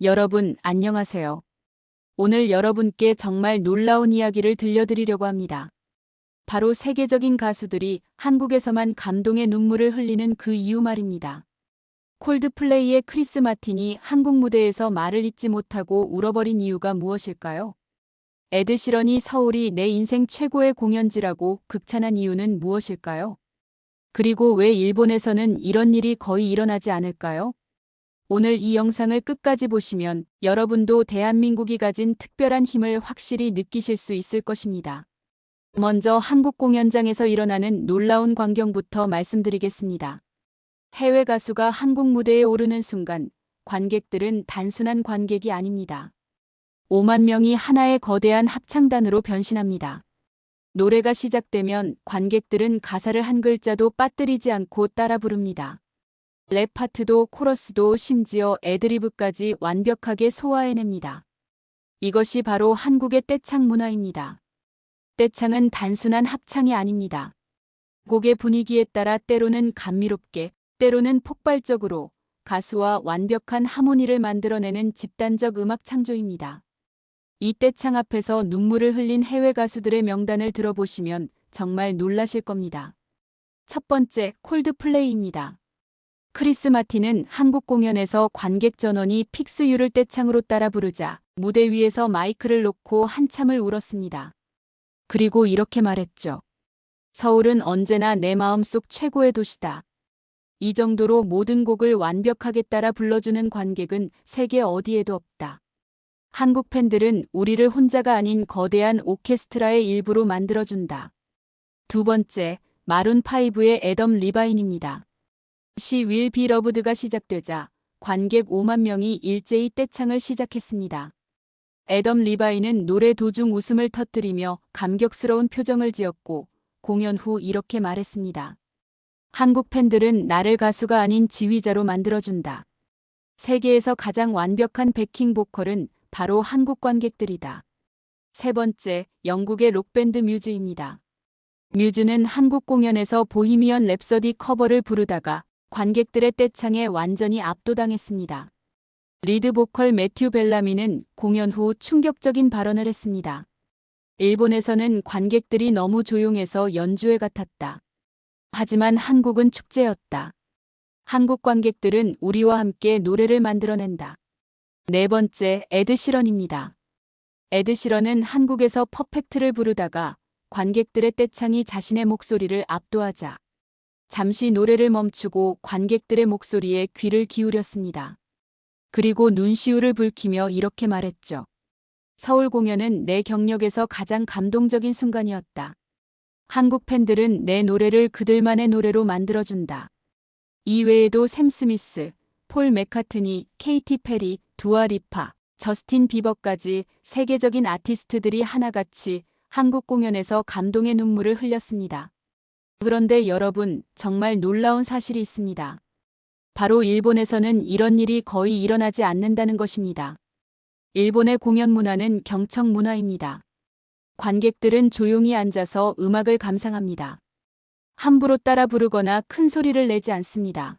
여러분, 안녕하세요. 오늘 여러분께 정말 놀라운 이야기를 들려드리려고 합니다. 바로 세계적인 가수들이 한국에서만 감동의 눈물을 흘리는 그 이유 말입니다. 콜드플레이의 크리스 마틴이 한국 무대에서 말을 잇지 못하고 울어버린 이유가 무엇일까요? 에드 시런이 서울이 내 인생 최고의 공연지라고 극찬한 이유는 무엇일까요? 그리고 왜 일본에서는 이런 일이 거의 일어나지 않을까요? 오늘 이 영상을 끝까지 보시면 여러분도 대한민국이 가진 특별한 힘을 확실히 느끼실 수 있을 것입니다. 먼저 한국 공연장에서 일어나는 놀라운 광경부터 말씀드리겠습니다. 해외 가수가 한국 무대에 오르는 순간 관객들은 단순한 관객이 아닙니다. 5만 명이 하나의 거대한 합창단으로 변신합니다. 노래가 시작되면 관객들은 가사를 한 글자도 빠뜨리지 않고 따라 부릅니다. 랩 파트도 코러스도 심지어 애드리브까지 완벽하게 소화해냅니다. 이것이 바로 한국의 떼창 문화입니다. 떼창은 단순한 합창이 아닙니다. 곡의 분위기에 따라 때로는 감미롭게, 때로는 폭발적으로 가수와 완벽한 하모니를 만들어내는 집단적 음악 창조입니다. 이 떼창 앞에서 눈물을 흘린 해외 가수들의 명단을 들어보시면 정말 놀라실 겁니다. 첫 번째, 콜드플레이입니다. 크리스 마틴은 한국 공연에서 관객 전원이 픽스 유를 떼창으로 따라 부르자 무대 위에서 마이크를 놓고 한참을 울었습니다. 그리고 이렇게 말했죠. 서울은 언제나 내 마음속 최고의 도시다. 이 정도로 모든 곡을 완벽하게 따라 불러주는 관객은 세계 어디에도 없다. 한국 팬들은 우리를 혼자가 아닌 거대한 오케스트라의 일부로 만들어준다. 두 번째, 마룬5의 애덤 리바인입니다. She Will Be Loved가 시작되자 관객 5만 명이 일제히 떼창을 시작했습니다. 애덤 리바인은 노래 도중 웃음을 터뜨리며 감격스러운 표정을 지었고 공연 후 이렇게 말했습니다. 한국 팬들은 나를 가수가 아닌 지휘자로 만들어준다. 세계에서 가장 완벽한 백킹 보컬은 바로 한국 관객들이다. 세 번째, 영국의 록밴드 뮤즈입니다. 뮤즈는 한국 공연에서 보히미언 랩서디 커버를 부르다가 관객들의 떼창에 완전히 압도당했습니다. 리드 보컬 매튜 벨라미는 공연 후 충격적인 발언을 했습니다. 일본에서는 관객들이 너무 조용해서 연주회 같았다. 하지만 한국은 축제였다. 한국 관객들은 우리와 함께 노래를 만들어낸다. 네 번째, 에드 시런입니다. 에드 시런은 한국에서 퍼펙트를 부르다가 관객들의 떼창이 자신의 목소리를 압도하자 잠시 노래를 멈추고 관객들의 목소리에 귀를 기울였습니다. 그리고 눈시울을 붉히며 이렇게 말했죠. 서울 공연은 내 경력에서 가장 감동적인 순간이었다. 한국 팬들은 내 노래를 그들만의 노래로 만들어준다. 이외에도 샘 스미스, 폴 맥카트니, 케이티 페리, 두아 리파, 저스틴 비버까지 세계적인 아티스트들이 하나같이 한국 공연에서 감동의 눈물을 흘렸습니다. 그런데 여러분, 정말 놀라운 사실이 있습니다. 바로 일본에서는 이런 일이 거의 일어나지 않는다는 것입니다. 일본의 공연 문화는 경청 문화입니다. 관객들은 조용히 앉아서 음악을 감상합니다. 함부로 따라 부르거나 큰 소리를 내지 않습니다.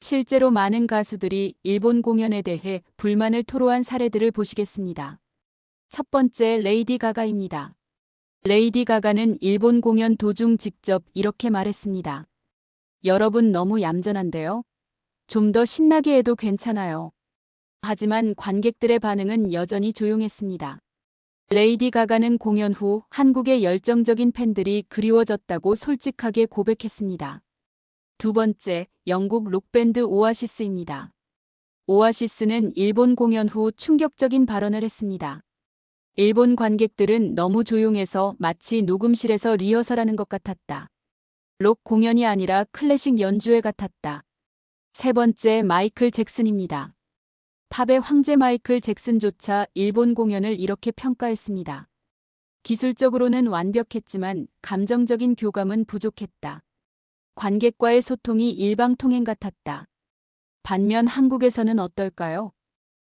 실제로 많은 가수들이 일본 공연에 대해 불만을 토로한 사례들을 보시겠습니다. 첫 번째, 레이디 가가입니다. 레이디 가가는 일본 공연 도중 직접 이렇게 말했습니다. 여러분 너무 얌전한데요? 좀 더 신나게 해도 괜찮아요. 하지만 관객들의 반응은 여전히 조용했습니다. 레이디 가가는 공연 후 한국의 열정적인 팬들이 그리워졌다고 솔직하게 고백했습니다. 두 번째, 영국 록밴드 오아시스입니다. 오아시스는 일본 공연 후 충격적인 발언을 했습니다. 일본 관객들은 너무 조용해서 마치 녹음실에서 리허설하는 것 같았다. 록 공연이 아니라 클래식 연주회 같았다. 세 번째, 마이클 잭슨입니다. 팝의 황제 마이클 잭슨조차 일본 공연을 이렇게 평가했습니다. 기술적으로는 완벽했지만 감정적인 교감은 부족했다. 관객과의 소통이 일방통행 같았다. 반면 한국에서는 어떨까요?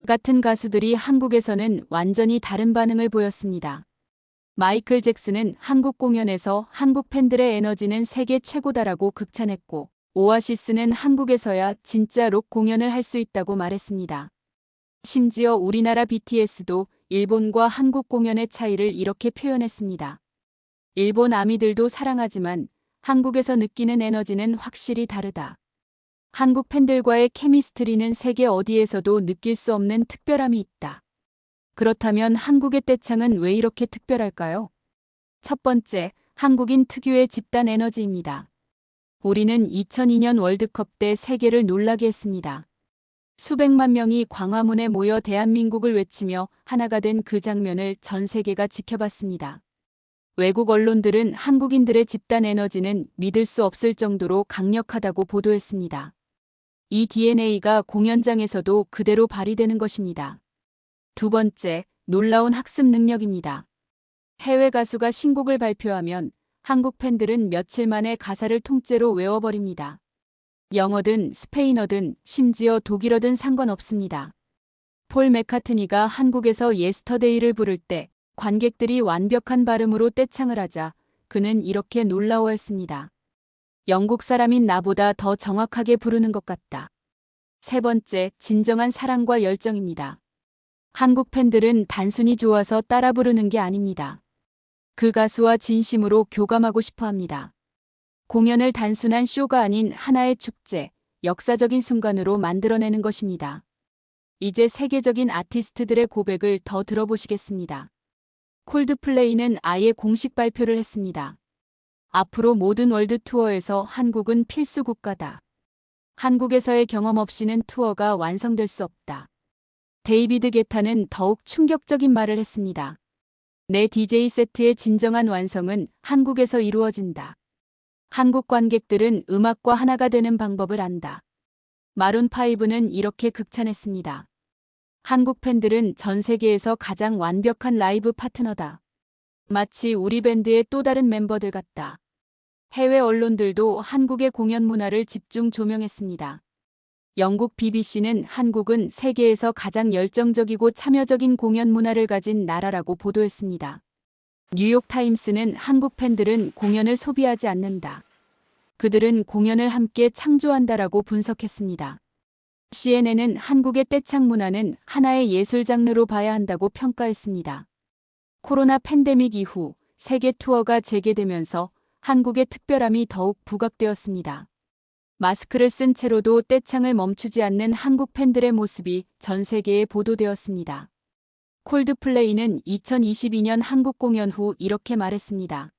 같은 가수들이 한국에서는 완전히 다른 반응을 보였습니다. 마이클 잭슨은 한국 공연에서 한국 팬들의 에너지는 세계 최고다라고 극찬했고, 오아시스는 한국에서야 진짜 록 공연을 할 수 있다고 말했습니다. 심지어 우리나라 BTS도 일본과 한국 공연의 차이를 이렇게 표현했습니다. 일본 아미들도 사랑하지만 한국에서 느끼는 에너지는 확실히 다르다. 한국 팬들과의 케미스트리는 세계 어디에서도 느낄 수 없는 특별함이 있다. 그렇다면 한국의 떼창은 왜 이렇게 특별할까요? 첫 번째, 한국인 특유의 집단 에너지입니다. 우리는 2002년 월드컵 때 세계를 놀라게 했습니다. 수백만 명이 광화문에 모여 대한민국을 외치며 하나가 된 그 장면을 전 세계가 지켜봤습니다. 외국 언론들은 한국인들의 집단 에너지는 믿을 수 없을 정도로 강력하다고 보도했습니다. 이 DNA가 공연장에서도 그대로 발휘되는 것입니다. 두 번째, 놀라운 학습 능력입니다. 해외 가수가 신곡을 발표하면 한국 팬들은 며칠 만에 가사를 통째로 외워버립니다. 영어든 스페인어든 심지어 독일어든 상관없습니다. 폴 맥카트니가 한국에서 예스터데이를 부를 때 관객들이 완벽한 발음으로 떼창을 하자 그는 이렇게 놀라워했습니다. 영국 사람인 나보다 더 정확하게 부르는 것 같다. 세 번째, 진정한 사랑과 열정입니다. 한국 팬들은 단순히 좋아서 따라 부르는 게 아닙니다. 그 가수와 진심으로 교감하고 싶어 합니다. 공연을 단순한 쇼가 아닌 하나의 축제, 역사적인 순간으로 만들어내는 것입니다. 이제 세계적인 아티스트들의 고백을 더 들어보시겠습니다. 콜드플레이는 아예 공식 발표를 했습니다. 앞으로 모든 월드 투어에서 한국은 필수 국가다. 한국에서의 경험 없이는 투어가 완성될 수 없다. 데이비드 게타는 더욱 충격적인 말을 했습니다. 내 DJ 세트의 진정한 완성은 한국에서 이루어진다. 한국 관객들은 음악과 하나가 되는 방법을 안다. 마룬5는 이렇게 극찬했습니다. 한국 팬들은 전 세계에서 가장 완벽한 라이브 파트너다. 마치 우리 밴드의 또 다른 멤버들 같다. 해외 언론들도 한국의 공연 문화를 집중 조명했습니다. 영국 BBC는 한국은 세계에서 가장 열정적이고 참여적인 공연 문화를 가진 나라라고 보도했습니다. 뉴욕타임스는 한국 팬들은 공연을 소비하지 않는다. 그들은 공연을 함께 창조한다라고 분석했습니다. CNN은 한국의 떼창 문화는 하나의 예술 장르로 봐야 한다고 평가했습니다. 코로나 팬데믹 이후 세계 투어가 재개되면서 한국의 특별함이 더욱 부각되었습니다. 마스크를 쓴 채로도 떼창을 멈추지 않는 한국 팬들의 모습이 전 세계에 보도되었습니다. 콜드플레이는 2022년 한국 공연 후 이렇게 말했습니다.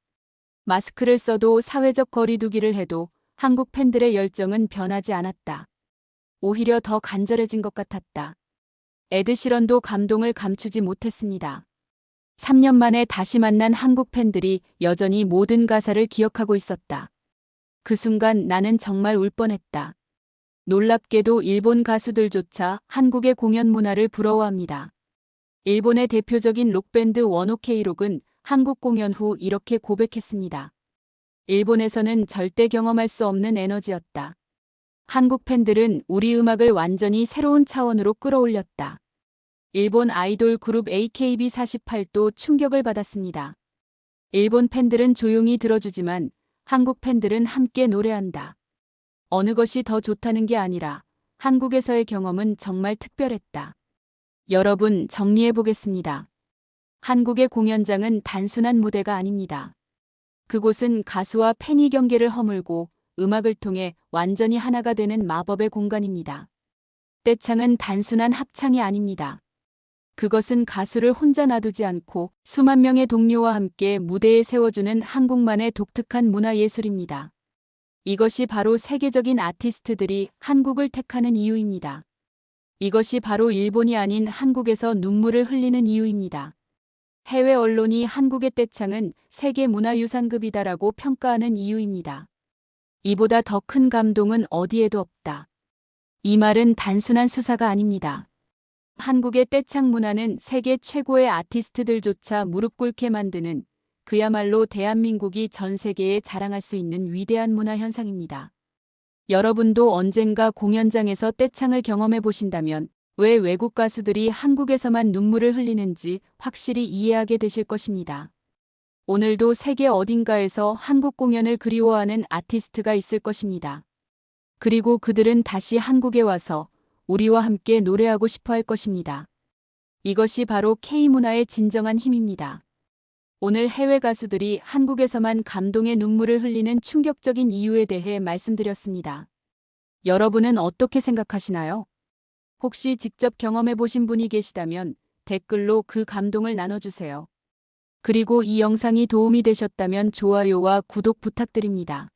마스크를 써도 사회적 거리두기를 해도 한국 팬들의 열정은 변하지 않았다. 오히려 더 간절해진 것 같았다. 에드 시런도 감동을 감추지 못했습니다. 3년 만에 다시 만난 한국 팬들이 여전히 모든 가사를 기억하고 있었다. 그 순간 나는 정말 울 뻔했다. 놀랍게도 일본 가수들조차 한국의 공연 문화를 부러워합니다. 일본의 대표적인 록밴드 원오케이록은 한국 공연 후 이렇게 고백했습니다. 일본에서는 절대 경험할 수 없는 에너지였다. 한국 팬들은 우리 음악을 완전히 새로운 차원으로 끌어올렸다. 일본 아이돌 그룹 AKB48도 충격을 받았습니다. 일본 팬들은 조용히 들어주지만 한국 팬들은 함께 노래한다. 어느 것이 더 좋다는 게 아니라 한국에서의 경험은 정말 특별했다. 여러분, 정리해 보겠습니다. 한국의 공연장은 단순한 무대가 아닙니다. 그곳은 가수와 팬이 경계를 허물고 음악을 통해 완전히 하나가 되는 마법의 공간입니다. 떼창은 단순한 합창이 아닙니다. 그것은 가수를 혼자 놔두지 않고 수만 명의 동료와 함께 무대에 세워주는 한국만의 독특한 문화예술입니다. 이것이 바로 세계적인 아티스트들이 한국을 택하는 이유입니다. 이것이 바로 일본이 아닌 한국에서 눈물을 흘리는 이유입니다. 해외 언론이 한국의 떼창은 세계 문화유산급이다라고 평가하는 이유입니다. 이보다 더 큰 감동은 어디에도 없다. 이 말은 단순한 수사가 아닙니다. 한국의 떼창 문화는 세계 최고의 아티스트들조차 무릎 꿇게 만드는 그야말로 대한민국이 전 세계에 자랑할 수 있는 위대한 문화 현상입니다. 여러분도 언젠가 공연장에서 떼창을 경험해 보신다면 왜 외국 가수들이 한국에서만 눈물을 흘리는지 확실히 이해하게 되실 것입니다. 오늘도 세계 어딘가에서 한국 공연을 그리워하는 아티스트가 있을 것입니다. 그리고 그들은 다시 한국에 와서 우리와 함께 노래하고 싶어 할 것입니다. 이것이 바로 K문화의 진정한 힘입니다. 오늘 해외 가수들이 한국에서만 감동의 눈물을 흘리는 충격적인 이유에 대해 말씀드렸습니다. 여러분은 어떻게 생각하시나요? 혹시 직접 경험해 보신 분이 계시다면 댓글로 그 감동을 나눠주세요. 그리고 이 영상이 도움이 되셨다면 좋아요와 구독 부탁드립니다.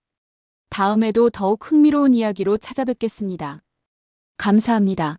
다음에도 더욱 흥미로운 이야기로 찾아뵙겠습니다. 감사합니다.